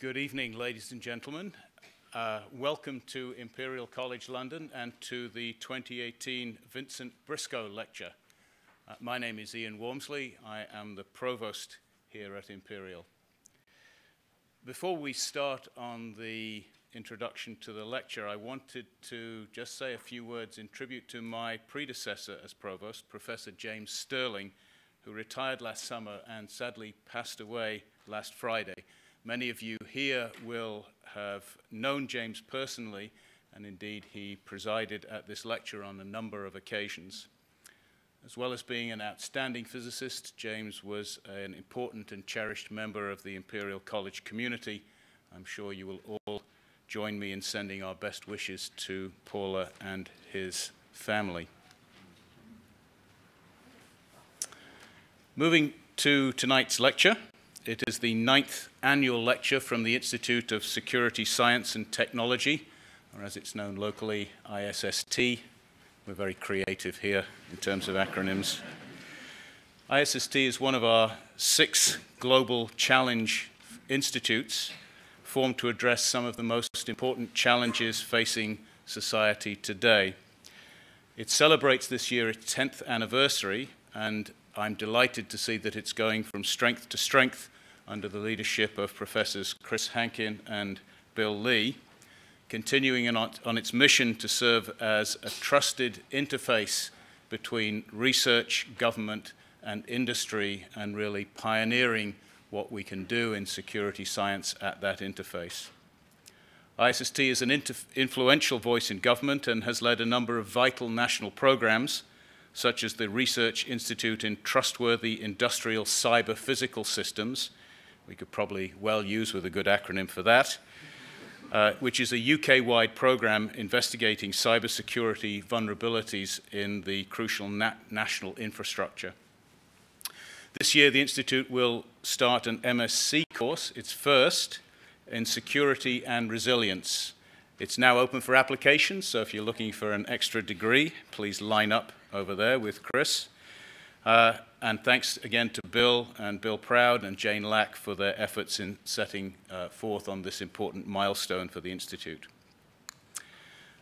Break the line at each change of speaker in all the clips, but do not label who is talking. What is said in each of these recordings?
Good evening, ladies and gentlemen. Welcome to Imperial College London and to the 2018 Vincent Briscoe Lecture. My name is Ian Wormsley. I am the Provost here at Imperial. Before we start on the introduction to the lecture, I wanted to just say a few words in tribute to my predecessor as Provost, Professor James Sterling, who retired last summer and sadly passed away last Friday. Many of you here will have known James personally, and indeed he presided at this lecture on a number of occasions. As well as being an outstanding physicist, James was an important and cherished member of the Imperial College community. I'm sure you will all join me in sending our best wishes to Paula and his family. Moving to tonight's lecture. It is the 9th annual lecture from the Institute of Security Science and Technology, or as it's known locally, ISST. We're very creative here in terms of acronyms. ISST is one of our 6 global challenge institutes formed to address some of the most important challenges facing society today. It celebrates this year its 10th anniversary, and I'm delighted to see that it's going from strength to strength under the leadership of Professors Chris Hankin and Bill Lee, continuing on its mission to serve as a trusted interface between research, government, and industry, and really pioneering what we can do in security science at that interface. ISST is an influential voice in government and has led a number of vital national programs, such as the Research Institute in Trustworthy Industrial Cyber Physical Systems. We could probably well use with a good acronym for that, which is a UK-wide program investigating cybersecurity vulnerabilities in the crucial national infrastructure. This year, the Institute will start an MSc course, its first, in security and resilience. It's now open for applications, so if you're looking for an extra degree, please line up over there with Chris. And thanks again to Bill and Bill Proud and Jane Lack for their efforts in setting forth on this important milestone for the Institute.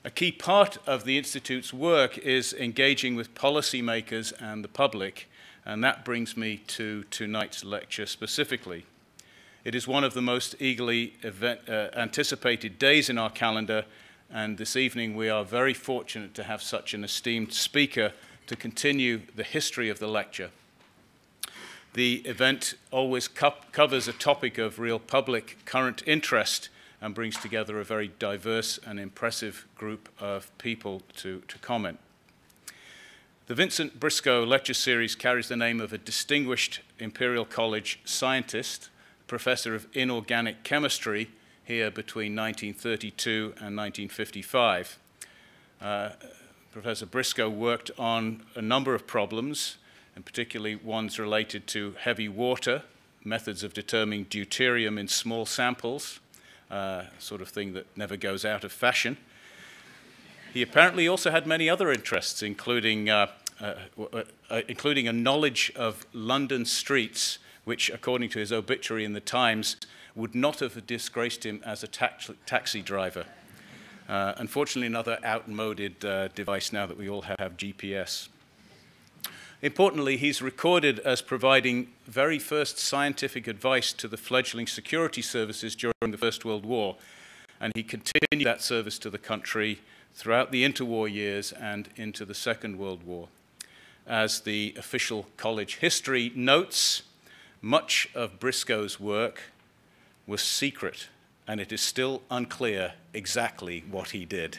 A key part of the Institute's work is engaging with policymakers and the public, and that brings me to tonight's lecture specifically. It is one of the most eagerly anticipated days in our calendar, and this evening we are very fortunate to have such an esteemed speaker to continue the history of the lecture. The event always covers a topic of real public current interest and brings together a very diverse and impressive group of people to comment. The Vincent Briscoe Lecture Series carries the name of a distinguished Imperial College scientist, professor of inorganic chemistry here between 1932 and 1955. Professor Briscoe worked on a number of problems, and particularly ones related to heavy water, methods of determining deuterium in small samples, sort of thing that never goes out of fashion. He apparently also had many other interests, including a knowledge of London streets, which, according to his obituary in the Times, would not have disgraced him as a taxi driver. Unfortunately, another outmoded device now that we all have GPS. Importantly, he's recorded as providing very first scientific advice to the fledgling security services during the First World War, and he continued that service to the country throughout the interwar years and into the Second World War. As the official college history notes, much of Briscoe's work was secret, and it is still unclear exactly what he did.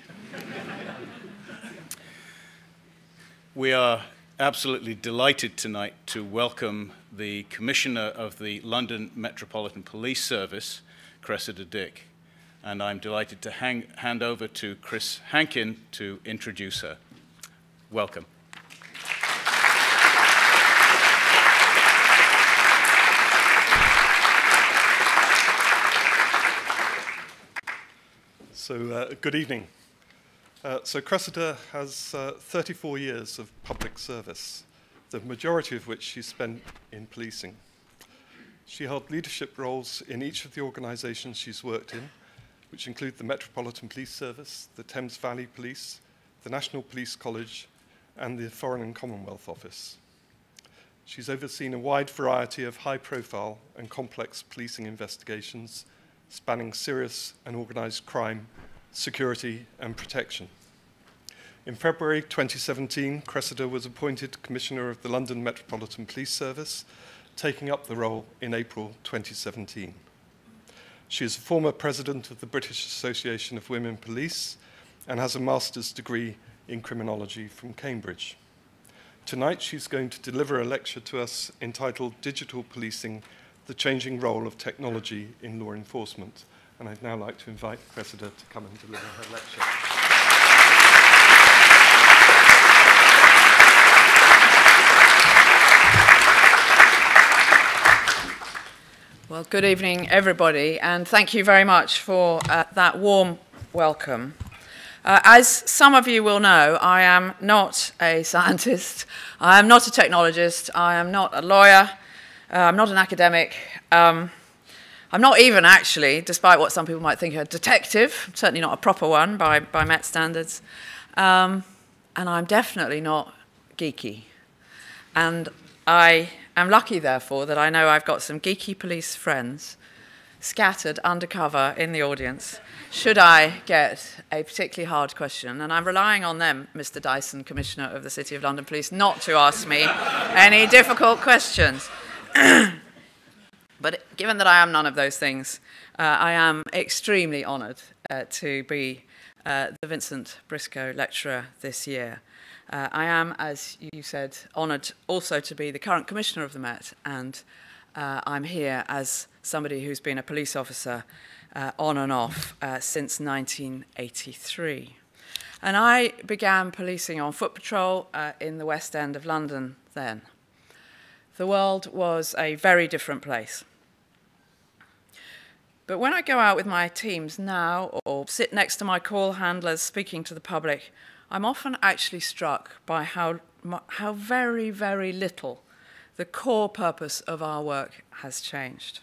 We are absolutely delighted tonight to welcome the Commissioner of the London Metropolitan Police Service, Cressida Dick, and I'm delighted to hand over to Chris Hankin to introduce her. Welcome.
So, good evening. So Cressida has 34 years of public service, the majority of which she spent in policing. She held leadership roles in each of the organisations she's worked in, which include the Metropolitan Police Service, the Thames Valley Police, the National Police College, and the Foreign and Commonwealth Office. She's overseen a wide variety of high-profile and complex policing investigations spanning serious and organised crime, security and protection. In February 2017, Cressida was appointed Commissioner of the London Metropolitan Police Service, taking up the role in April 2017. She is a former president of the British Association of Women Police and has a master's degree in criminology from Cambridge. Tonight, she's going to deliver a lecture to us entitled Digital Policing, the Changing Role of Technology in Law Enforcement. And I'd now like to invite Cressida to come and deliver her lecture.
Well, good evening, everybody, and thank you very much for that warm welcome. As some of you will know, I am not a scientist, I am not a technologist, I am not a lawyer, I'm not an academic, I'm not even actually, despite what some people might think, a detective, certainly not a proper one by Met standards, and I'm definitely not geeky. And I am lucky, therefore, that I know I've got some geeky police friends scattered undercover in the audience, should I get a particularly hard question. And I'm relying on them, Mr. Dyson, Commissioner of the City of London Police, not to ask me any difficult questions. But given that I am none of those things, I am extremely honoured to be the Vincent Briscoe Lecturer this year. I am, as you said, honoured also to be the current Commissioner of the Met, and I'm here as somebody who's been a police officer on and off since 1983. And I began policing on foot patrol in the West End of London then. The world was a very different place. But when I go out with my teams now or sit next to my call handlers speaking to the public, I'm often actually struck by how very, very little the core purpose of our work has changed.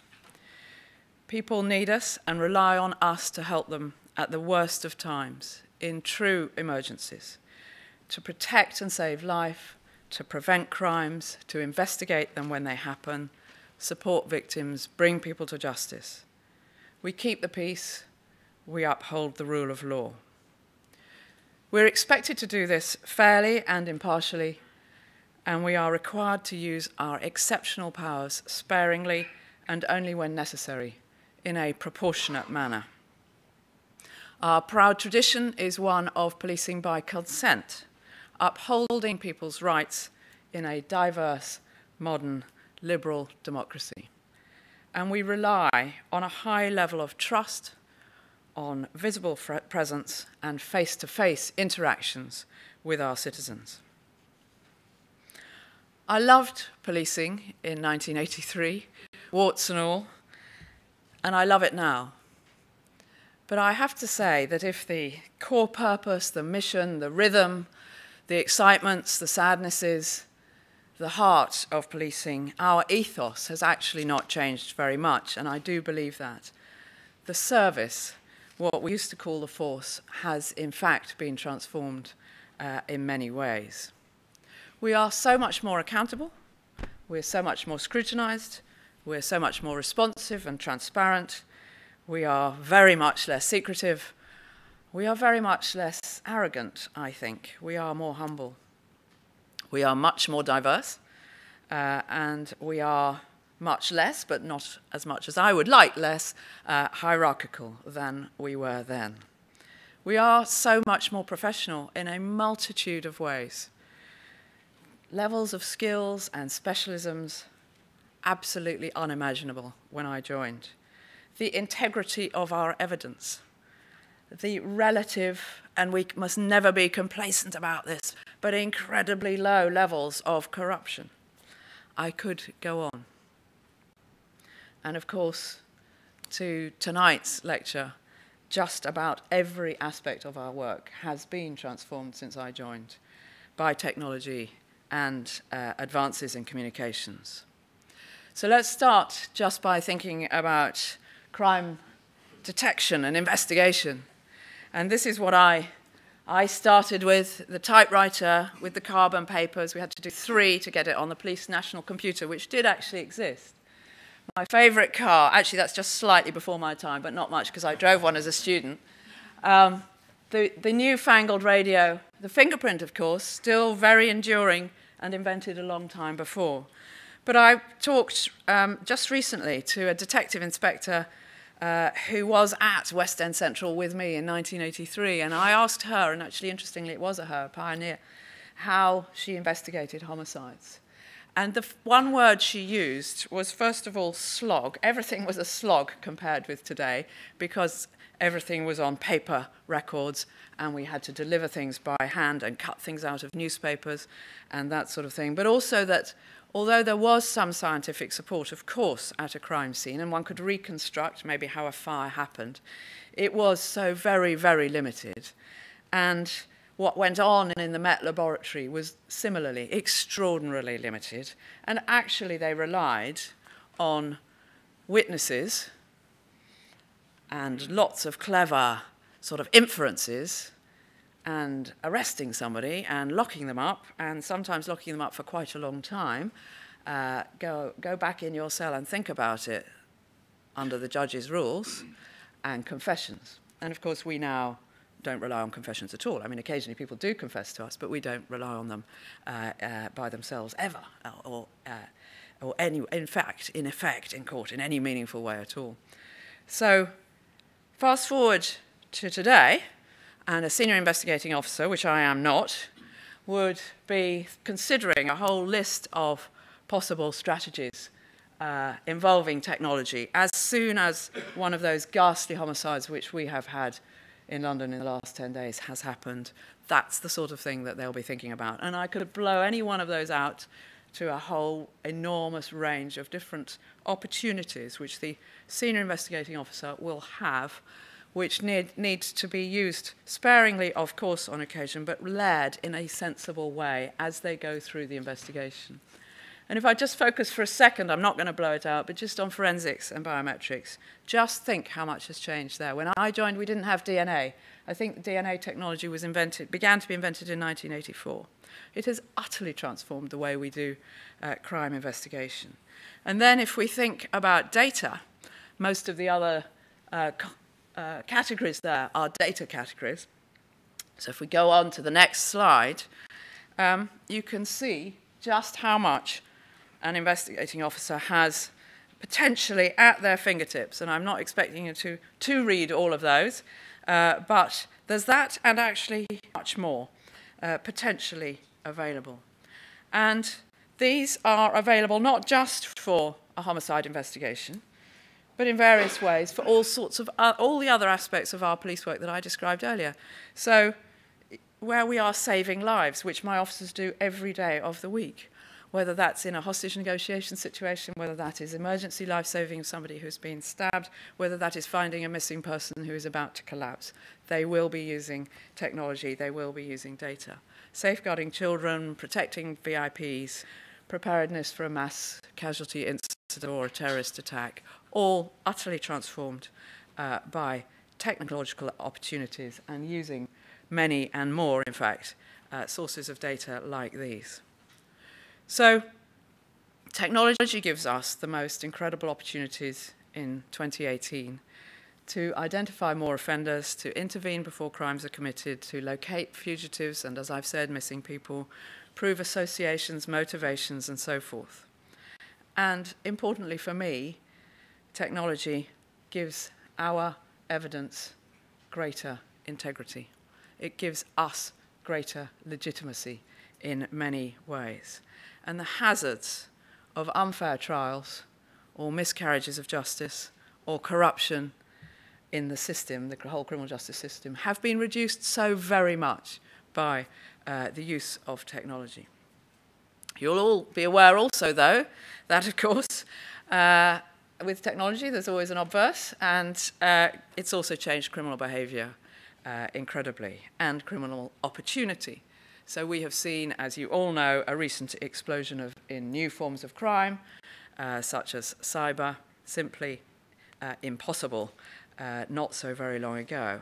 People need us and rely on us to help them at the worst of times, in true emergencies, to protect and save life, to prevent crimes, to investigate them when they happen, support victims, bring people to justice. We keep the peace, we uphold the rule of law. We're expected to do this fairly and impartially, and we are required to use our exceptional powers sparingly and only when necessary, in a proportionate manner. Our proud tradition is one of policing by consent, upholding people's rights in a diverse, modern, liberal democracy. And we rely on a high level of trust, on visible presence and face-to-face interactions with our citizens. I loved policing in 1983, warts and all, and I love it now. But I have to say that if the core purpose, the mission, the rhythm, the excitements, the sadnesses, the heart of policing, our ethos has actually not changed very much, and I do believe that. The service, what we used to call the force, has in fact been transformed in many ways. We are so much more accountable, we're so much more scrutinized, we're so much more responsive and transparent, we are very much less secretive, we are very much less arrogant, I think. We are more humble. We are much more diverse, and we are much less, but not as much as I would like, less hierarchical than we were then. We are so much more professional in a multitude of ways. Levels of skills and specialisms absolutely unimaginable when I joined. The integrity of our evidence, the relative, and we must never be complacent about this, but incredibly low levels of corruption. I could go on. And of course, to tonight's lecture, just about every aspect of our work has been transformed since I joined by technology and advances in communications. So let's start just by thinking about crime detection and investigation. And this is what I started with, the typewriter, with the carbon papers. We had to do 3 to get it on the police national computer, which did actually exist. My favorite car, actually that's just slightly before my time, but not much because I drove one as a student. The newfangled radio, the fingerprint, of course, still very enduring and invented a long time before. But I talked just recently to a detective inspector who was at West End Central with me in 1983, and I asked her, and actually interestingly it was a pioneer, how she investigated homicides. And the one word she used was, first of all, slog. Everything was a slog compared with today, because everything was on paper records, and we had to deliver things by hand and cut things out of newspapers and that sort of thing. But also that although there was some scientific support, of course, at a crime scene, and one could reconstruct maybe how a fire happened, it was so very, very limited. And what went on in the Met laboratory was similarly extraordinarily limited. And actually they relied on witnesses and lots of clever sort of inferences and arresting somebody and locking them up, and sometimes locking them up for quite a long time. Go back in your cell and think about it under the judge's rules, and confessions. And of course we now don't rely on confessions at all. I mean, occasionally people do confess to us, but we don't rely on them by themselves ever, or in effect, in court, in any meaningful way at all. So fast forward to today, and a senior investigating officer, which I am not, would be considering a whole list of possible strategies involving technology as soon as one of those ghastly homicides which we have had in London in the last 10 days has happened. That's the sort of thing that they'll be thinking about. And I could blow any one of those out to a whole enormous range of different opportunities which the senior investigating officer will have, which needs to be used sparingly, of course, on occasion, but led in a sensible way as they go through the investigation. And if I just focus for a second, I'm not going to blow it out, but just on forensics and biometrics, just think how much has changed there. When I joined, we didn't have DNA. I think DNA technology was began to be invented in 1984. It has utterly transformed the way we do crime investigation. And then if we think about data, most of the other categories there are data categories. So if we go on to the next slide, you can see just how much an investigating officer has potentially at their fingertips. And I'm not expecting you to read all of those, but there's that and actually much more potentially available. And these are available not just for a homicide investigation, but in various ways for all sorts of all the other aspects of our police work that I described earlier. So where we are saving lives, which my officers do every day of the week, whether that's in a hostage negotiation situation, whether that is emergency life-saving of somebody who's been stabbed, whether that is finding a missing person who is about to collapse. They will be using technology, they will be using data. Safeguarding children, protecting VIPs, preparedness for a mass casualty incident or a terrorist attack, all utterly transformed by technological opportunities and using many and more, in fact, sources of data like these. So technology gives us the most incredible opportunities in 2018 to identify more offenders, to intervene before crimes are committed, to locate fugitives and, as I've said, missing people, prove associations, motivations, and so forth. And importantly for me, technology gives our evidence greater integrity. It gives us greater legitimacy in many ways. And the hazards of unfair trials or miscarriages of justice or corruption in the system, the whole criminal justice system, have been reduced so very much by the use of technology. You'll all be aware also, though, that, of course, with technology there's always an obverse, and it's also changed criminal behaviour incredibly, and criminal opportunity. So we have seen, as you all know, a recent explosion in new forms of crime, such as cyber, simply impossible not so very long ago.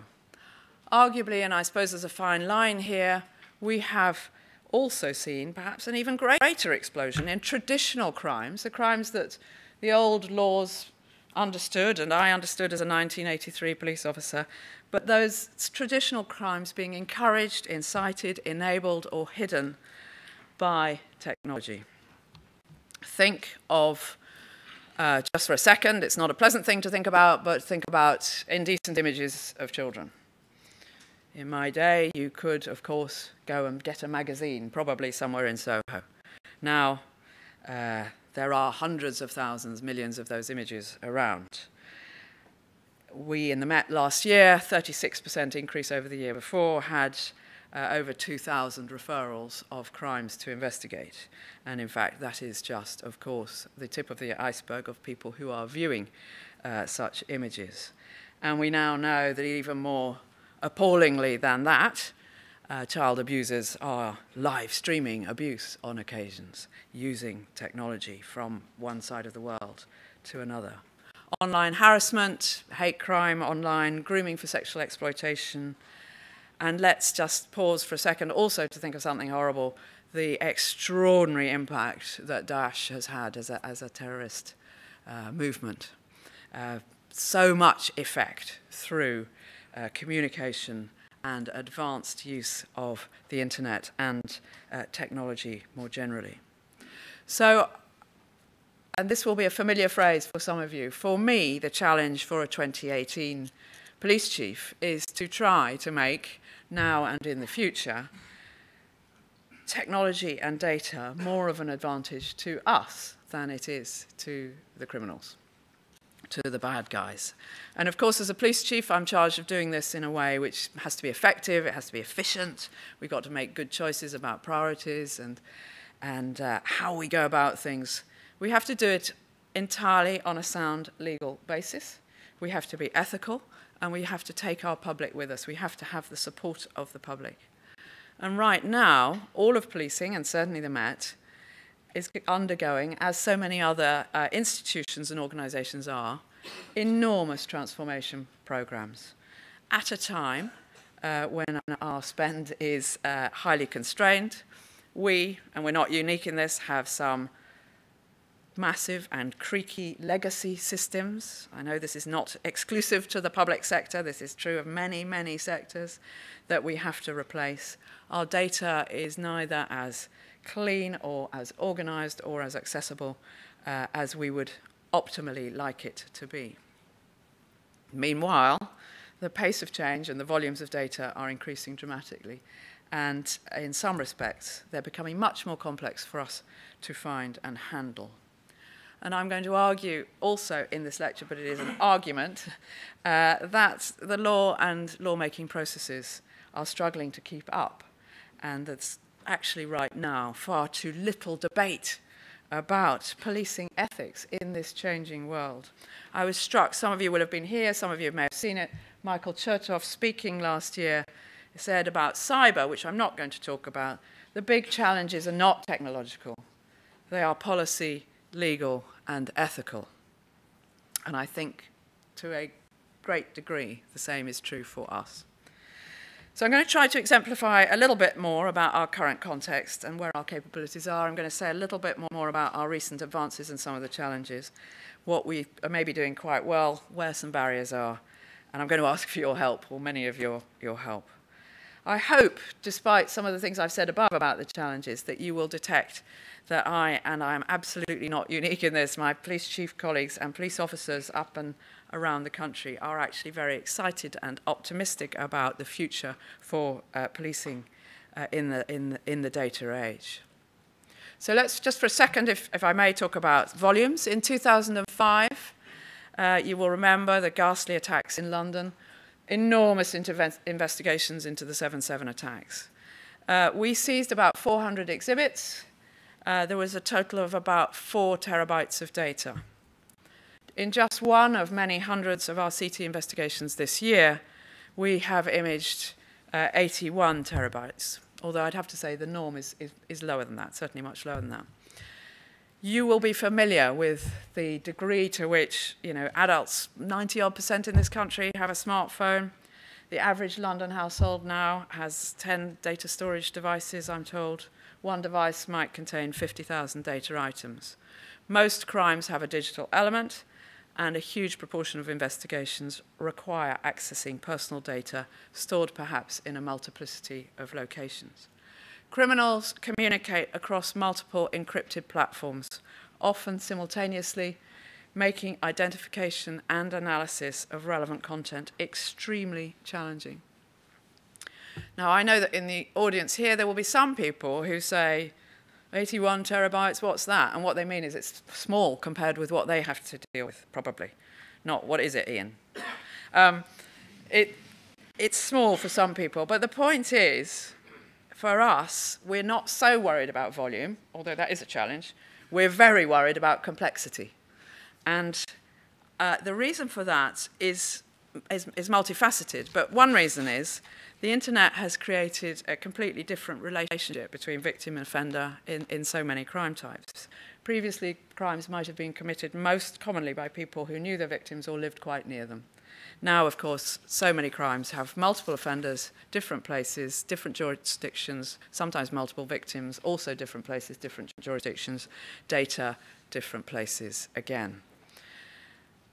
Arguably, and I suppose there's a fine line here, we have also seen perhaps an even greater explosion in traditional crimes, the crimes that the old laws understood, and I understood as a 1983 police officer, but those traditional crimes being encouraged, incited, enabled, or hidden by technology. Think of, just for a second, it's not a pleasant thing to think about, but think about indecent images of children. In my day, you could, of course, go and get a magazine, probably somewhere in Soho. Now, there are hundreds of thousands, millions of those images around. We, in the Met last year, 36% increase over the year before, had over 2,000 referrals of crimes to investigate. And in fact, that is just, of course, the tip of the iceberg of people who are viewing such images. And we now know that even more appallingly than that, child abusers are live streaming abuse on occasions, using technology from one side of the world to another. Online harassment, hate crime online, grooming for sexual exploitation, and let's just pause for a second also to think of something horrible, the extraordinary impact that Daesh has had as a terrorist movement. So much effect through communication and advanced use of the internet and technology more generally. So, and this will be a familiar phrase for some of you, for me, the challenge for a 2018 police chief is to try to make, now and in the future, technology and data more of an advantage to us than it is to the criminals, to the bad guys. And of course, as a police chief, I'm charged of doing this in a way which has to be effective, it has to be efficient. We've got to make good choices about priorities and how we go about things. We have to do it entirely on a sound legal basis. We have to be ethical, and we have to take our public with us. We have to have the support of the public. And right now, all of policing, and certainly the Met, is undergoing, as so many other institutions and organisations are, enormous transformation programmes at a time when our spend is highly constrained. We, and we're not unique in this, have some massive and creaky legacy systems. I know this is not exclusive to the public sector. This is true of many, many sectors that we have to replace. Our data is neither as clean or as organized or as accessible as we would optimally like it to be. Meanwhile, the pace of change and the volumes of data are increasing dramatically. And in some respects, they're becoming much more complex for us to find and handle. And I'm going to argue also in this lecture, but it is an argument, that the law and lawmaking processes are struggling to keep up. And that's actually right now far too little debate about policing ethics in this changing world. I was struck, some of you will have been here, some of you may have seen it, Michael Chertoff speaking last year said about cyber, which I'm not going to talk about, the big challenges are not technological, they are policy, legal, and ethical. And I think to a great degree the same is true for us. So I'm going to try to exemplify a little bit more about our current context and where our capabilities are. I'm going to say a little bit more about our recent advances and some of the challenges, what we are maybe doing quite well, where some barriers are, and I'm going to ask for your help, or many of your help. I hope, despite some of the things I've said above about the challenges, that you will detect that I am absolutely not unique in this, my police chief colleagues and police officers up and around the country are actually very excited and optimistic about the future for policing in the data age. So let's just for a second, if I may, talk about volumes. In 2005, you will remember the ghastly attacks in London, enormous investigations into the 7/7 attacks. We seized about 400 exhibits. There was a total of about 4 terabytes of data. In just one of many hundreds of our CT investigations this year, we have imaged 81 terabytes, although I'd have to say the norm is lower than that, certainly much lower than that. You will be familiar with the degree to which, adults, 90-odd% in this country have a smartphone. The average London household now has 10 data storage devices, I'm told. One device might contain 50,000 data items. Most crimes have a digital element, and a huge proportion of investigations require accessing personal data stored perhaps in a multiplicity of locations. Criminals communicate across multiple encrypted platforms, often simultaneously, making identification and analysis of relevant content extremely challenging. Now, I know that in the audience here, there will be some people who say, 81 terabytes, what's that? And what they mean is it's small compared with what they have to deal with, probably. Not, what is it, Ian? It's small for some people, but the point is, for us, we're not so worried about volume, although that is a challenge. We're very worried about complexity. And the reason for that is multifaceted, but one reason is the internet has created a completely different relationship between victim and offender in so many crime types. Previously, crimes might have been committed most commonly by people who knew their victims or lived quite near them. Now, of course, so many crimes have multiple offenders, different places, different jurisdictions, sometimes multiple victims, also different places, different jurisdictions, data, different places again.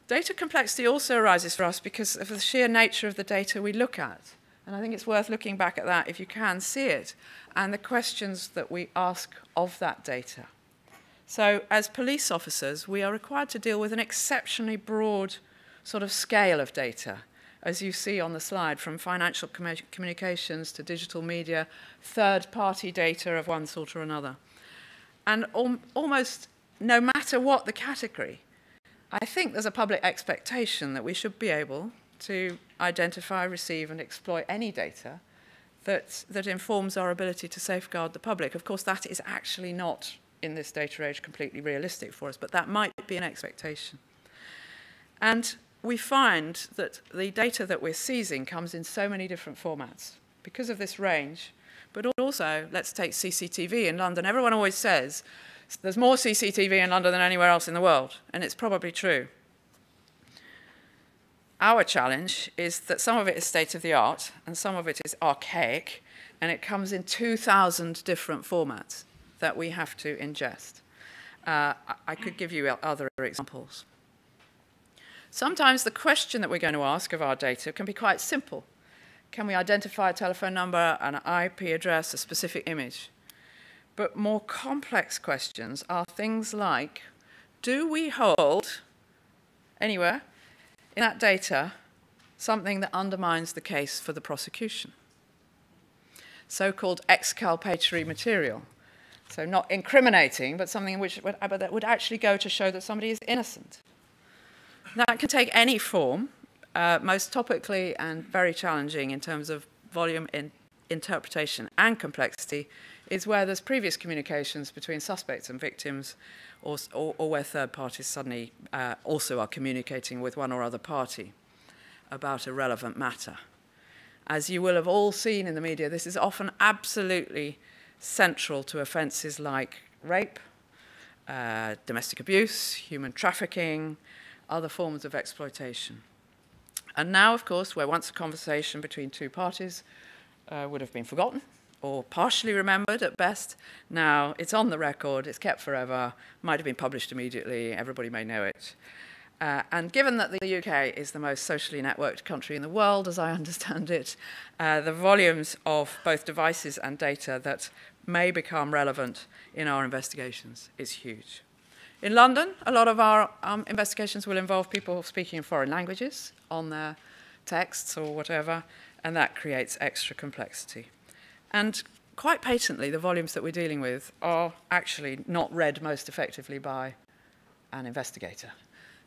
Data complexity also arises for us because of the sheer nature of the data we look at. And I think it's worth looking back at that if you can see it, and the questions that we ask of that data. So as police officers, we are required to deal with an exceptionally broad sort of scale of data, as you see on the slide, from financial communications to digital media, third-party data of one sort or another. And almost no matter what the category, I think there's a public expectation that we should be able to identify, receive, and exploit any data that informs our ability to safeguard the public. Of course, that is actually not, in this data age, completely realistic for us, but that might be an expectation. And we find that the data that we're seizing comes in so many different formats because of this range. But also, let's take CCTV in London. Everyone always says there's more CCTV in London than anywhere else in the world, and it's probably true. Our challenge is that some of it is state-of-the-art, and some of it is archaic, and it comes in 2,000 different formats that we have to ingest. I could give you other examples. Sometimes the question that we're going to ask of our data can be quite simple. Can we identify a telephone number, an IP address, a specific image? But more complex questions are things like, do we hold anywhere in that data something that undermines the case for the prosecution? So-called exculpatory material. So not incriminating, but something that would actually go to show that somebody is innocent. That can take any form, most topically and very challenging in terms of volume, interpretation and complexity, is where there's previous communications between suspects and victims, or where third parties suddenly also are communicating with one or other party about a relevant matter. As you will have all seen in the media, this is often absolutely central to offences like rape, domestic abuse, human trafficking, other forms of exploitation. And now, of course, where once a conversation between two parties would have been forgotten or partially remembered at best, now it's on the record, it's kept forever, might have been published immediately, everybody may know it. And given that the UK is the most socially networked country in the world, as I understand it, the volumes of both devices and data that may become relevant in our investigations is huge. In London, a lot of our investigations will involve people speaking in foreign languages on their texts or whatever, and that creates extra complexity. And quite patently, the volumes that we're dealing with are actually not read most effectively by an investigator.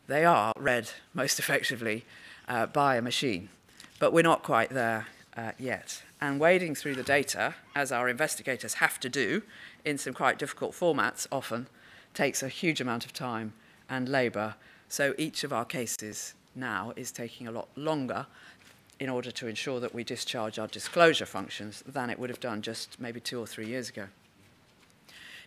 They are read most effectively by a machine, but we're not quite there yet. And wading through the data, as our investigators have to do in some quite difficult formats often, takes a huge amount of time and labour. So each of our cases now is taking a lot longer in order to ensure that we discharge our disclosure functions than it would have done just maybe 2 or 3 years ago.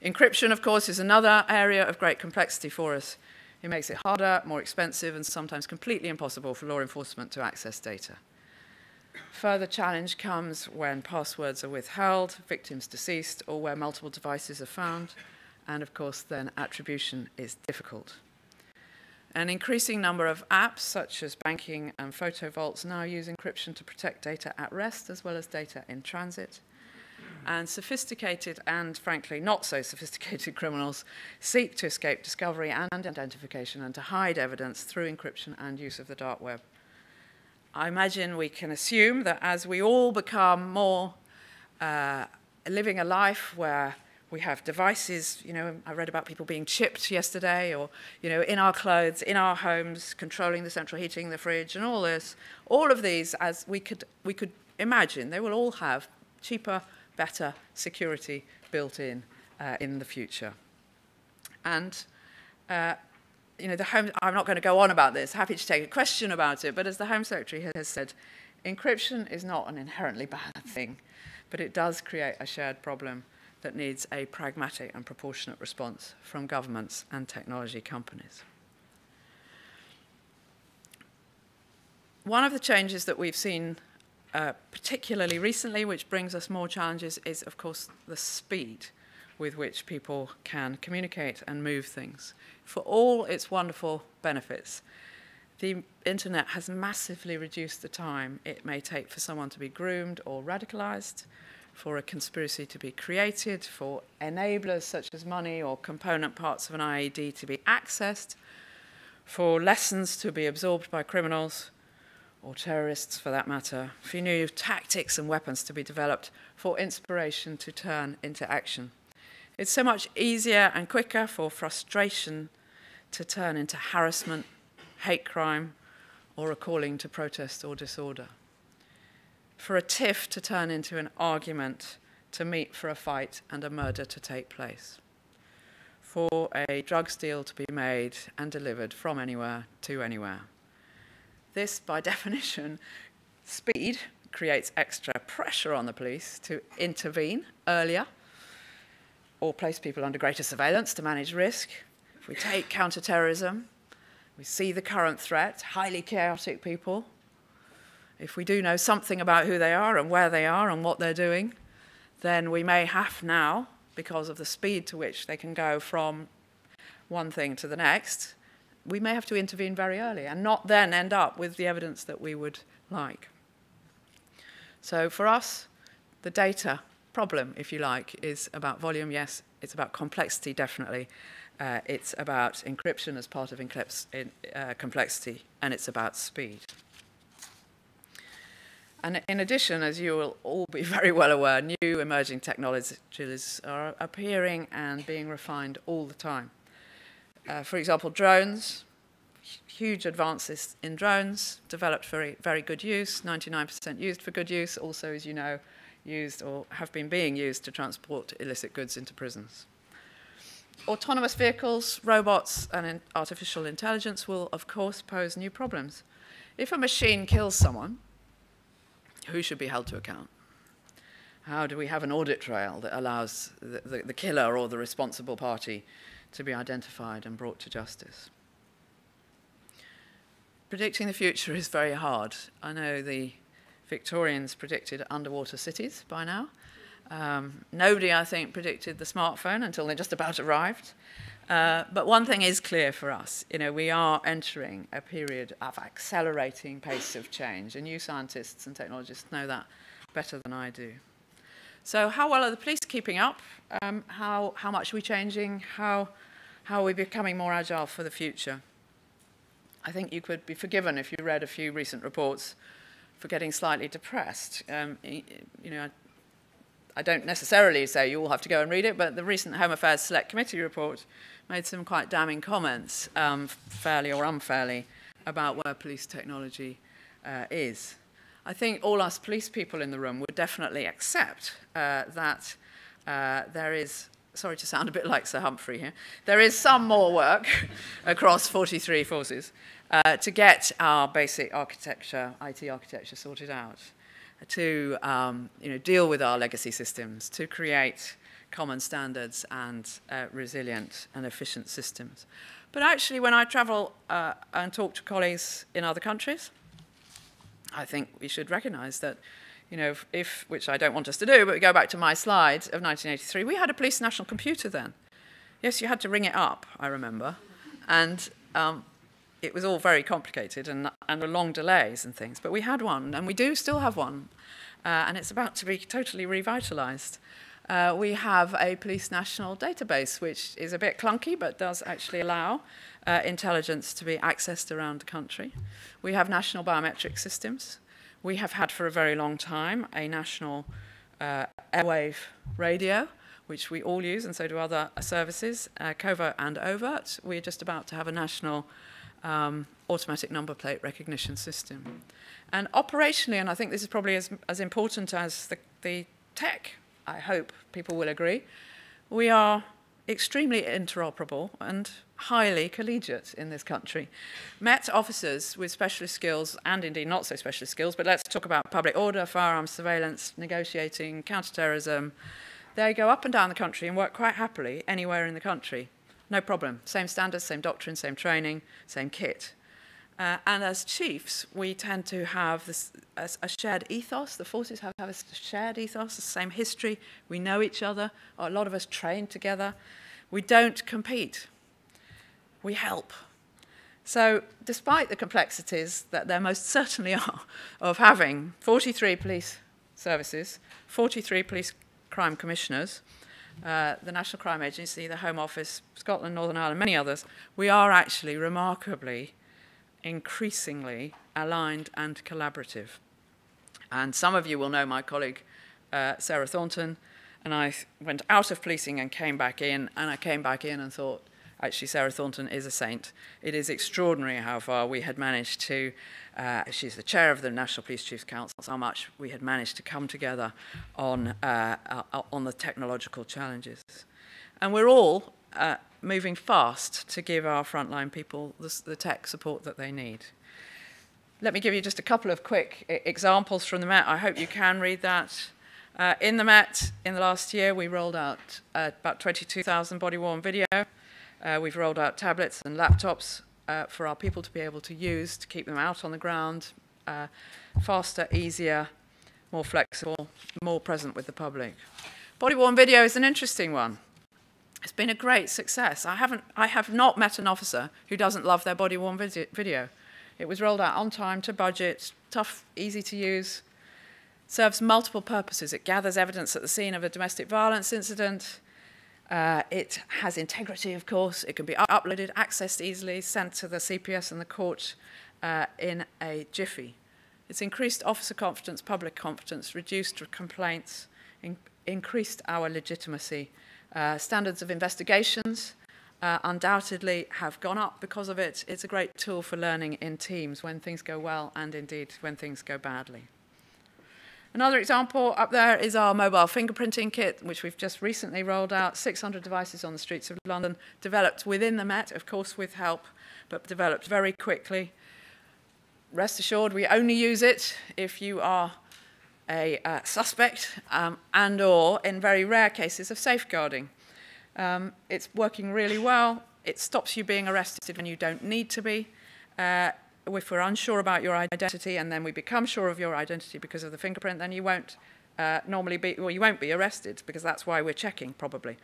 Encryption, of course, is another area of great complexity for us. It makes it harder, more expensive, and sometimes completely impossible for law enforcement to access data. Further challenge comes when passwords are withheld, victims deceased, or where multiple devices are found, and of course then attribution is difficult. An increasing number of apps, such as banking and photo vaults, now use encryption to protect data at rest as well as data in transit. And sophisticated and, frankly, not so sophisticated criminals seek to escape discovery and identification and to hide evidence through encryption and use of the dark web. I imagine we can assume that as we all become more living a life where we have devices, I read about people being chipped yesterday, or, in our clothes, in our homes, controlling the central heating, the fridge, and all this. All of these, as we could imagine, they will all have cheaper, better security built in the future. And, I'm not going to go on about this, happy to take a question about it, but as the Home Secretary has said, encryption is not an inherently bad thing, but it does create a shared problem that needs a pragmatic and proportionate response from governments and technology companies. One of the changes that we've seen particularly recently, which brings us more challenges, is, of course, the speed with which people can communicate and move things. For all its wonderful benefits, the internet has massively reduced the time it may take for someone to be groomed or radicalized, for a conspiracy to be created, for enablers such as money or component parts of an IED to be accessed, for lessons to be absorbed by criminals, or terrorists for that matter, for new tactics and weapons to be developed, for inspiration to turn into action. It's so much easier and quicker for frustration to turn into harassment, hate crime, or a calling to protest or disorder. For a tiff to turn into an argument, to meet for a fight, and a murder to take place. For a drugs deal to be made and delivered from anywhere to anywhere. This, by definition, speed creates extra pressure on the police to intervene earlier or place people under greater surveillance to manage risk. If we take counterterrorism, we see the current threat, highly chaotic people. If we do know something about who they are and where they are and what they're doing, then we may have now, because of the speed to which they can go from one thing to the next, we may have to intervene very early and not then end up with the evidence that we would like. So for us, the data problem, if you like, is about volume, yes. It's about complexity, definitely. It's about encryption as part of complexity, and it's about speed. And in addition, as you will all be very well aware, new emerging technologies are appearing and being refined all the time. For example, drones, huge advances in drones, developed for very good use, 99% used for good use, also, as you know, used or have been being used to transport illicit goods into prisons. Autonomous vehicles, robots, and artificial intelligence will, of course, pose new problems. If a machine kills someone, who should be held to account? How do we have an audit trail that allows the killer or the responsible party to be identified and brought to justice? Predicting the future is very hard. I know the Victorians predicted underwater cities by now. Nobody, I think, predicted the smartphone until they just about arrived. But one thing is clear for us. We are entering a period of accelerating pace of change, and you scientists and technologists know that better than I do. So how well are the police keeping up? How much are we changing? How are we becoming more agile for the future? I think you could be forgiven if you read a few recent reports for getting slightly depressed. I don't necessarily say you all have to go and read it, but the recent Home Affairs Select Committee report made some quite damning comments, fairly or unfairly, about where police technology is. I think all us police people in the room would definitely accept that there is, sorry to sound a bit like Sir Humphrey here, there is some more work across 43 forces to get our basic architecture, IT architecture sorted out, to deal with our legacy systems, to create common standards and resilient and efficient systems. But actually, when I travel and talk to colleagues in other countries, I think we should recognise that, you know, which I don't want us to do, but we go back to my slide of 1983, we had a police national computer then. Yes, you had to ring it up, I remember, and it was all very complicated and there were long delays and things, but we had one, and we do still have one, and it's about to be totally revitalised. We have a police national database, which is a bit clunky, but does actually allow intelligence to be accessed around the country. We have national biometric systems. We have had for a very long time a national airwave radio, which we all use, and so do other services, covert and overt. We're just about to have a national automatic number plate recognition system. And operationally, and I think this is probably as important as the tech, I hope people will agree, we are extremely interoperable and highly collegiate in this country. Met officers with specialist skills, and indeed not so specialist skills, but let's talk about public order, firearms surveillance, negotiating, counterterrorism. They go up and down the country and work quite happily anywhere in the country. No problem. Same standards, same doctrine, same training, same kit. And as chiefs, we tend to have a shared ethos. The forces have a shared ethos, the same history. We know each other. A lot of us train together. We don't compete. We help. So despite the complexities that there most certainly are of having 43 police services, 43 police crime commissioners, the National Crime Agency, the Home Office, Scotland, Northern Ireland, many others, we are actually remarkably increasingly aligned and collaborative. And some of you will know my colleague, Sarah Thornton, and I went out of policing and came back in, and I came back in and thought, actually, Sarah Thornton is a saint. It is extraordinary how far we had managed to, she's the chair of the National Police Chiefs Council, how much we had managed to come together on the technological challenges. And we're all moving fast to give our frontline people the tech support that they need. Let me give you just a couple of quick examples from the Met. I hope you can read that. In the Met, in the last year, we rolled out about 22,000 body-worn video. We've rolled out tablets and laptops for our people to be able to use to keep them out on the ground, faster, easier, more flexible, more present with the public. Body-worn video is an interesting one. It's been a great success. I have not met an officer who doesn't love their body-worn video. It was rolled out on time, to budget, tough, easy to use, serves multiple purposes. It gathers evidence at the scene of a domestic violence incident. It has integrity, of course. It can be uploaded, accessed easily, sent to the CPS and the court in a jiffy. It's increased officer confidence, public confidence, reduced complaints, increased our legitimacy. Standards of investigations undoubtedly have gone up because of it. It's a great tool for learning in teams when things go well and indeed when things go badly. Another example up there is our mobile fingerprinting kit, which we've just recently rolled out. 600 devices on the streets of London, developed within the Met, of course with help, but developed very quickly. Rest assured, we only use it if you are a suspect and or in very rare cases of safeguarding. It's working really well. It stops you being arrested when you don't need to be. If we're unsure about your identity and then we become sure of your identity because of the fingerprint, then you won't normally be, well, you won't be arrested because that's why we're checking probably.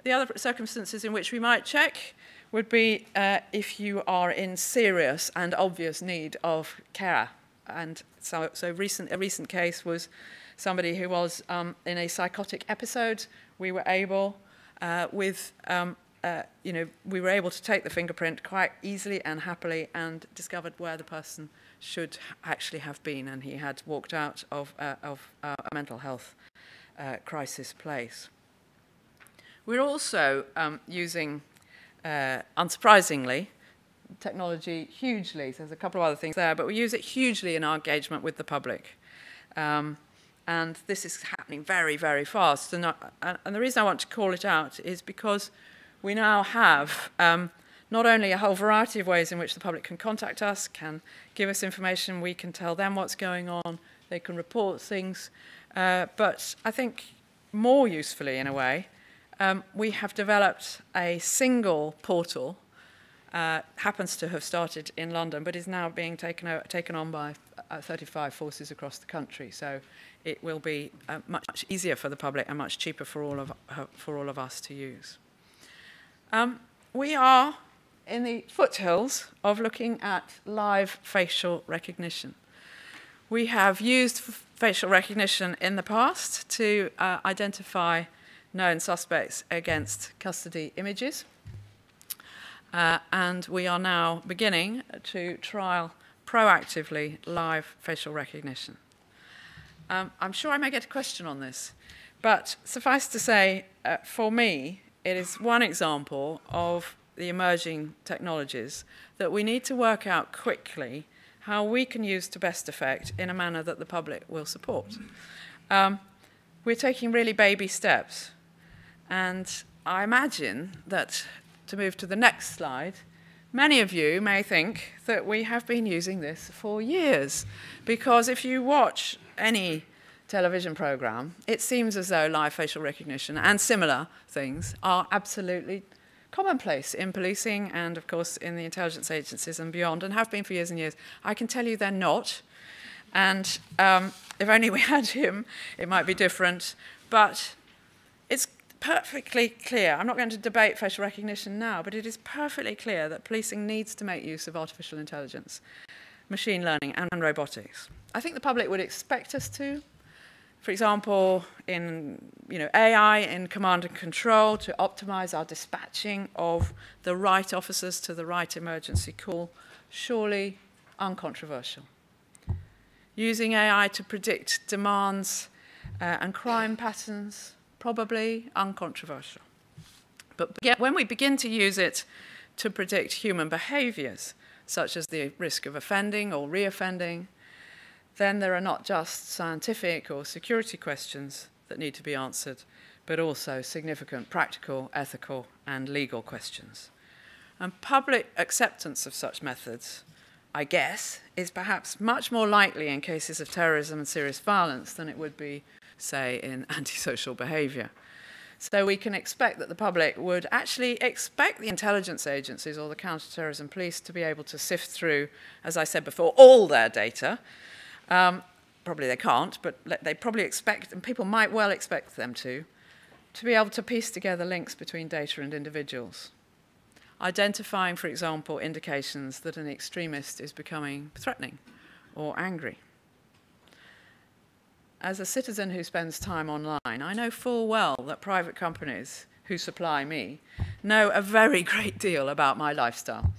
The other circumstances in which we might check would be if you are in serious and obvious need of care. And so a recent case was somebody who was in a psychotic episode. We were able, we were able to take the fingerprint quite easily and happily and discovered where the person should actually have been, and he had walked out of a mental health crisis place. We're also using, unsurprisingly, technology hugely. So there's a couple of other things there, but we use it hugely in our engagement with the public. And this is happening very, very fast. And the reason I want to call it out is because we now have not only a whole variety of ways in which the public can contact us, can give us information, we can tell them what's going on, they can report things, but I think more usefully in a way, we have developed a single portal, happens to have started in London, but is now being taken on by 35 forces across the country. So it will be much easier for the public and much cheaper for all of us to use. We are in the foothills of looking at live facial recognition. We have used facial recognition in the past to identify known suspects against custody images. And we are now beginning to trial proactively live facial recognition. I'm sure I may get a question on this, but suffice to say, for me, it is one example of the emerging technologies that we need to work out quickly how we can use to best effect in a manner that the public will support. We're taking really baby steps. And I imagine that, to move to the next slide, many of you may think that we have been using this for years. Because if you watch any television program, it seems as though live facial recognition and similar things are absolutely commonplace in policing and, of course, in the intelligence agencies and beyond, and have been for years and years. I can tell you they're not. And if only we had him, it might be different. But it's perfectly clear, I'm not going to debate facial recognition now, but it is perfectly clear that policing needs to make use of artificial intelligence, machine learning, and robotics. I think the public would expect us to. For example, in AI in command and control to optimize our dispatching of the right officers to the right emergency call, surely uncontroversial. Using AI to predict demands and crime patterns, probably uncontroversial. But when we begin to use it to predict human behaviors, such as the risk of offending or reoffending, then there are not just scientific or security questions that need to be answered, but also significant practical, ethical, and legal questions. And public acceptance of such methods, I guess, is perhaps much more likely in cases of terrorism and serious violence than it would be, say, in antisocial behavior. So we can expect that the public would actually expect the intelligence agencies or the counterterrorism police to be able to sift through, as I said before, all their data. Probably they can't, but they probably expect, and people might well expect them to be able to piece together links between data and individuals. Identifying, for example, indications that an extremist is becoming threatening or angry. As a citizen who spends time online, I know full well that private companies who supply me know a very great deal about my lifestyle.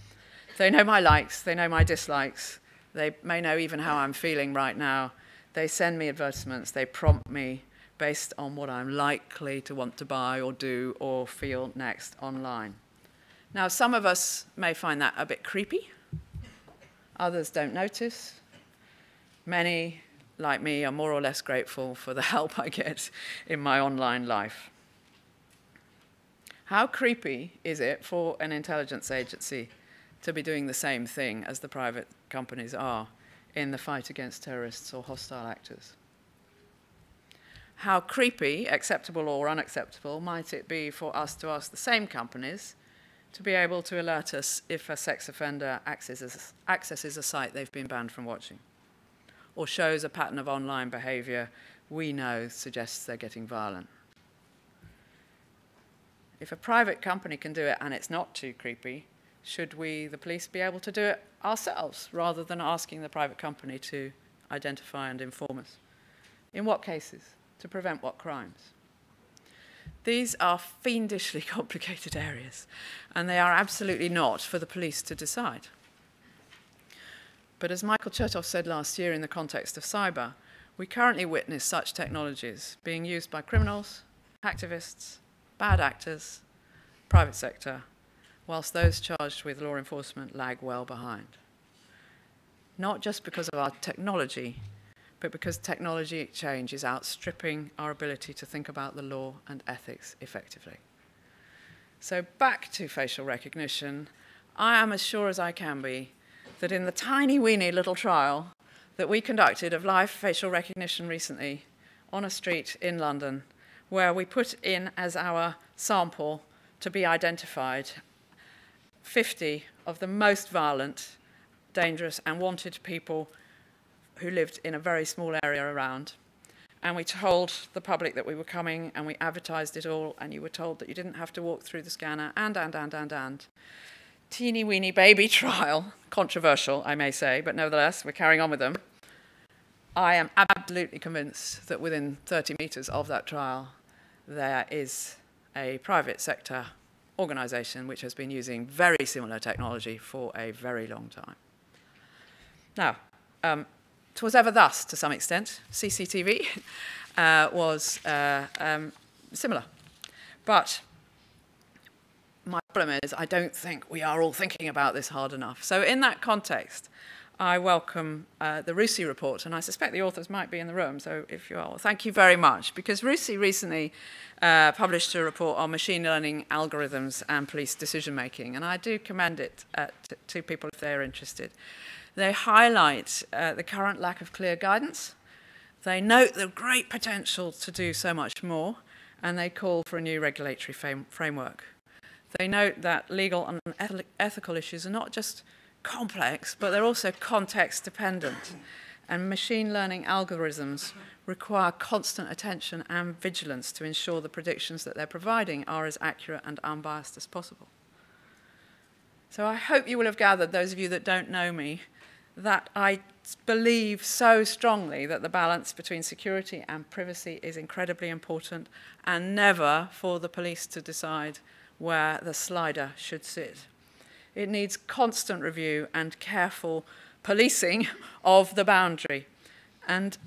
They know my likes, they know my dislikes, they may know even how I'm feeling right now. They send me advertisements, they prompt me based on what I'm likely to want to buy or do or feel next online. Now, some of us may find that a bit creepy. Others don't notice. Many, like me, are more or less grateful for the help I get in my online life. How creepy is it for an intelligence agency to be doing the same thing as the private companies are in the fight against terrorists or hostile actors? How creepy, acceptable or unacceptable, might it be for us to ask the same companies to be able to alert us if a sex offender accesses a site they've been banned from watching, or shows a pattern of online behavior we know suggests they're getting violent? If a private company can do it and it's not too creepy, should we, the police, be able to do it ourselves rather than asking the private company to identify and inform us? In what cases? To prevent what crimes? These are fiendishly complicated areas, and they are absolutely not for the police to decide. But as Michael Chertoff said last year in the context of cyber, we currently witness such technologies being used by criminals, activists, bad actors, private sector, whilst those charged with law enforcement lag well behind. Not just because of our technology, but because technology change is outstripping our ability to think about the law and ethics effectively. So back to facial recognition, I am as sure as I can be that in the tiny weeny little trial that we conducted of live facial recognition recently on a street in London, where we put in as our sample to be identified 50 of the most violent, dangerous and wanted people who lived in a very small area around. And we told the public that we were coming, and we advertised it all, and you were told that you didn't have to walk through the scanner, and. Teeny weeny baby trial, controversial, I may say, but nevertheless, we're carrying on with them. I am absolutely convinced that within 30 metres of that trial, there is a private sector organisation which has been using very similar technology for a very long time. Now, 'twas ever thus, to some extent. CCTV was similar. But my problem is I don't think we are all thinking about this hard enough. So in that context, I welcome the RUSI report, and I suspect the authors might be in the room, so if you are, thank you very much, because RUSI recently published a report on machine learning algorithms and police decision-making, and I do commend it to people if they're interested. They highlight the current lack of clear guidance. They note the great potential to do so much more, and they call for a new regulatory framework. They note that legal and ethical issues are not just complex, but they're also context dependent. And machine learning algorithms require constant attention and vigilance to ensure the predictions that they're providing are as accurate and unbiased as possible. So I hope you will have gathered, those of you that don't know me, that I believe so strongly that the balance between security and privacy is incredibly important, and never for the police to decide where the slider should sit. It needs constant review and careful policing of the boundary. And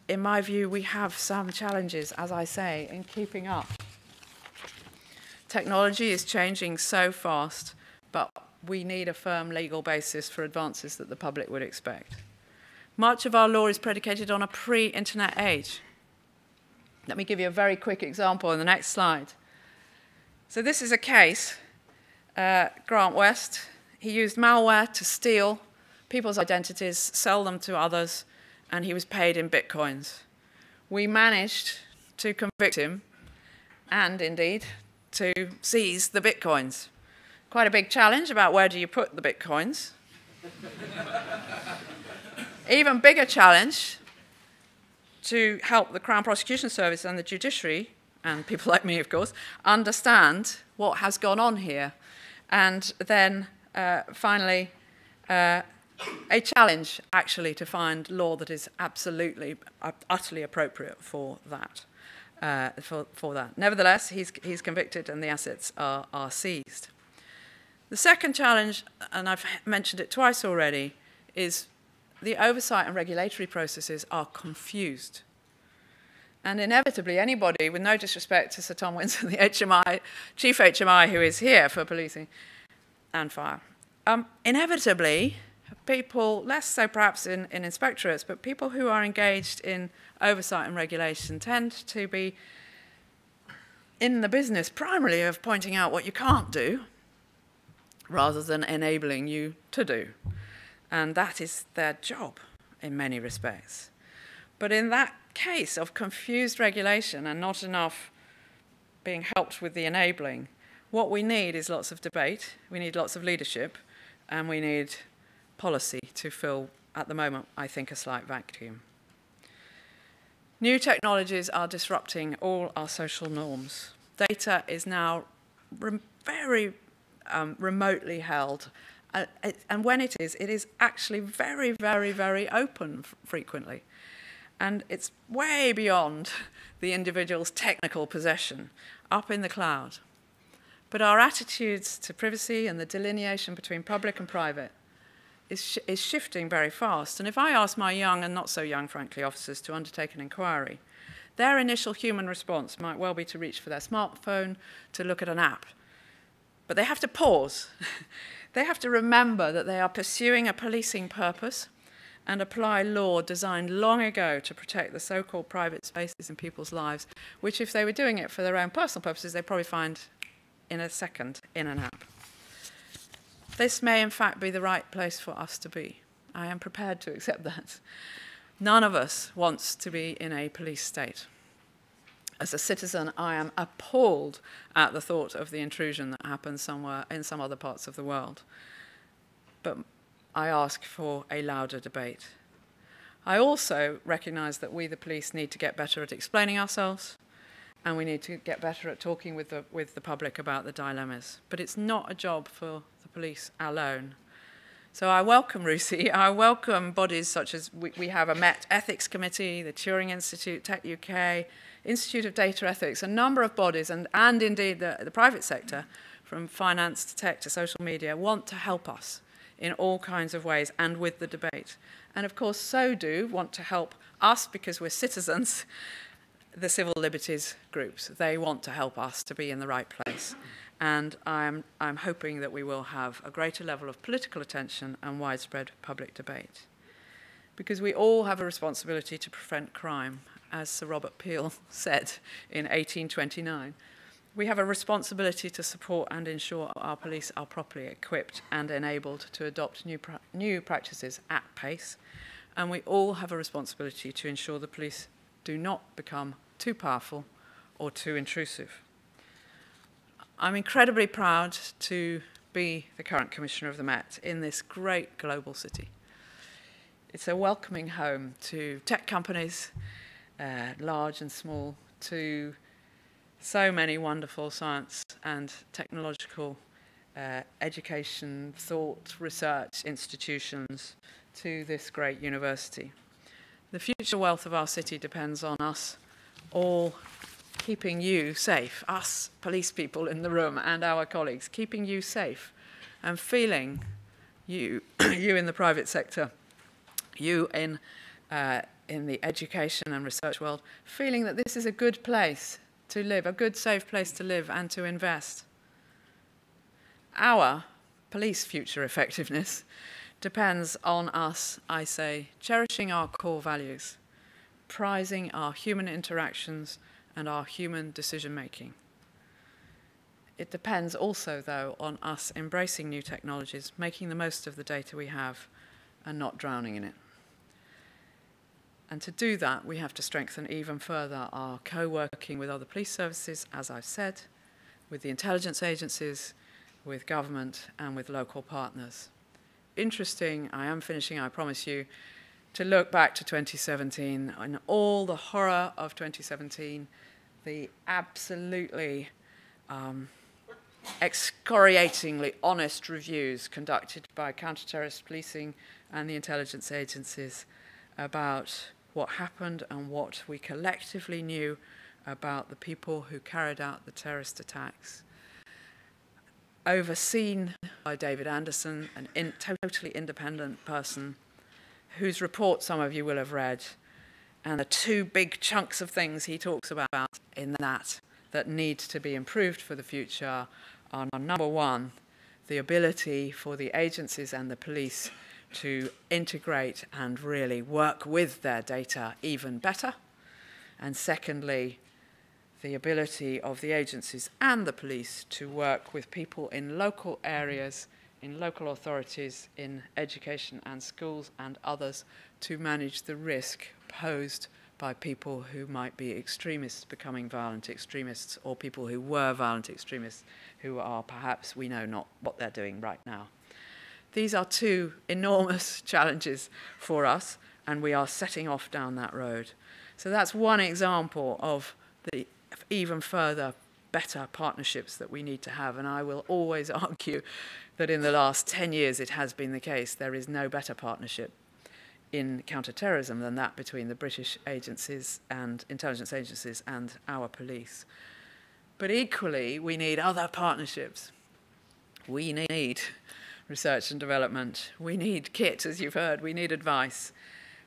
in my view, we have some challenges, as I say, in keeping up. Technology is changing so fast, but we need a firm legal basis for advances that the public would expect. Much of our law is predicated on a pre-internet age. Let me give you a very quick example on the next slide. So this is a case, Grant West. He used malware to steal people's identities, sell them to others, and he was paid in bitcoins. We managed to convict him and, indeed, to seize the bitcoins. Quite a big challenge about where do you put the bitcoins. Even bigger challenge to help the Crown Prosecution Service and the judiciary, and people like me, of course, understand what has gone on here. And then, finally, a challenge, actually, to find law that is absolutely, utterly appropriate for that. Nevertheless, he's convicted and the assets are seized. The second challenge, and I've mentioned it twice already, is the oversight and regulatory processes are confused. And inevitably, anybody, with no disrespect to Sir Tom Winson, the HMI, Chief HMI, who is here for policing and fire, inevitably, people, less so perhaps in inspectorates, but people who are engaged in oversight and regulation tend to be in the business primarily of pointing out what you can't do, rather than enabling you to do. And that is their job in many respects. But in that case of confused regulation and not enough being helped with the enabling, what we need is lots of debate, we need lots of leadership, and we need policy to fill, at the moment, I think, a slight vacuum. New technologies are disrupting all our social norms. Data is now very remotely held. And when it is actually very, very, very open frequently. And it's way beyond the individual's technical possession, up in the cloud. But our attitudes to privacy and the delineation between public and private is shifting very fast. And if I ask my young and not so young, frankly, officers to undertake an inquiry, their initial human response might well be to reach for their smartphone, to look at an app. But they have to pause. They have to remember that they are pursuing a policing purpose and apply law designed long ago to protect the so-called private spaces in people's lives, which if they were doing it for their own personal purposes, they'd probably find in a second in an app. This may in fact be the right place for us to be. I am prepared to accept that. None of us wants to be in a police state. As a citizen, I am appalled at the thought of the intrusion that happens somewhere in some other parts of the world. But I ask for a louder debate. I also recognise that we, the police, need to get better at explaining ourselves, and we need to get better at talking with the public about the dilemmas. But it's not a job for the police alone. So I welcome RUSI. I welcome bodies such as we have a Met Ethics Committee, the Turing Institute, Tech UK, Institute of Data Ethics, a number of bodies, and indeed the private sector, from finance to tech to social media, want to help us in all kinds of ways and with the debate. And of course, so do want to help us, because we're citizens, the civil liberties groups. They want to help us to be in the right place. And I'm hoping that we will have a greater level of political attention and widespread public debate. Because we all have a responsibility to prevent crime, as Sir Robert Peel said in 1829. We have a responsibility to support and ensure our police are properly equipped and enabled to adopt new practices at pace. And we all have a responsibility to ensure the police do not become too powerful or too intrusive. I'm incredibly proud to be the current Commissioner of the Met in this great global city. It's a welcoming home to tech companies, large and small, to so many wonderful science and technological education, thought, research institutions, to this great university. The future wealth of our city depends on us all keeping you safe, us police people in the room and our colleagues, keeping you safe and feeling you, you in the private sector, you in the education and research world, feeling that this is a good place to live, a good, safe place to live and to invest. Our police future effectiveness depends on us, I say, cherishing our core values, prizing our human interactions and our human decision-making. It depends also, though, on us embracing new technologies, making the most of the data we have, and not drowning in it. And to do that, we have to strengthen even further our co-working with other police services, as I've said, with the intelligence agencies, with government, and with local partners. Interesting, I am finishing, I promise you, to look back to 2017 and all the horror of 2017, the absolutely excoriatingly honest reviews conducted by counter-terrorist policing and the intelligence agencies about what happened and what we collectively knew about the people who carried out the terrorist attacks. Overseen by David Anderson, an totally independent person, whose report some of you will have read, and the two big chunks of things he talks about in that need to be improved for the future are, number one, the ability for the agencies and the police to integrate and really work with their data even better, and secondly, the ability of the agencies and the police to work with people in local areas, in local authorities, in education and schools and others to manage the risk posed by people who might be extremists becoming violent extremists, or people who were violent extremists who are perhaps, we know not what they're doing right now. These are two enormous challenges for us, and we are setting off down that road. So that's one example of the even further better partnerships that we need to have, and I will always argue that in the last 10 years it has been the case. There is no better partnership in counter-terrorism than that between the British agencies and intelligence agencies and our police. But equally, we need other partnerships. We need research and development. We need kit, as you've heard. We need advice.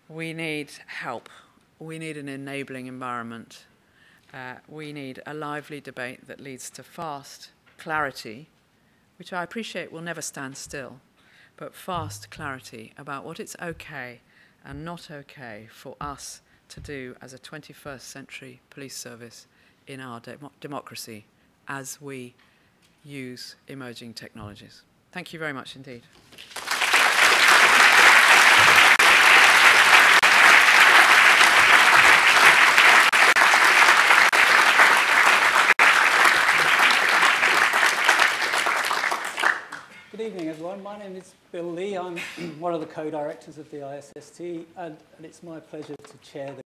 We need help. We need an enabling environment. We need a lively debate that leads to fast clarity, which I appreciate will never stand still, but fast clarity about what it's okay and not okay for us to do as a 21st century police service in our democracy as we use emerging technologies. Thank you very much indeed.
evening, everyone. My name is Bill Lee. I'm one of the co-directors of the ISST, and it's my pleasure to chair the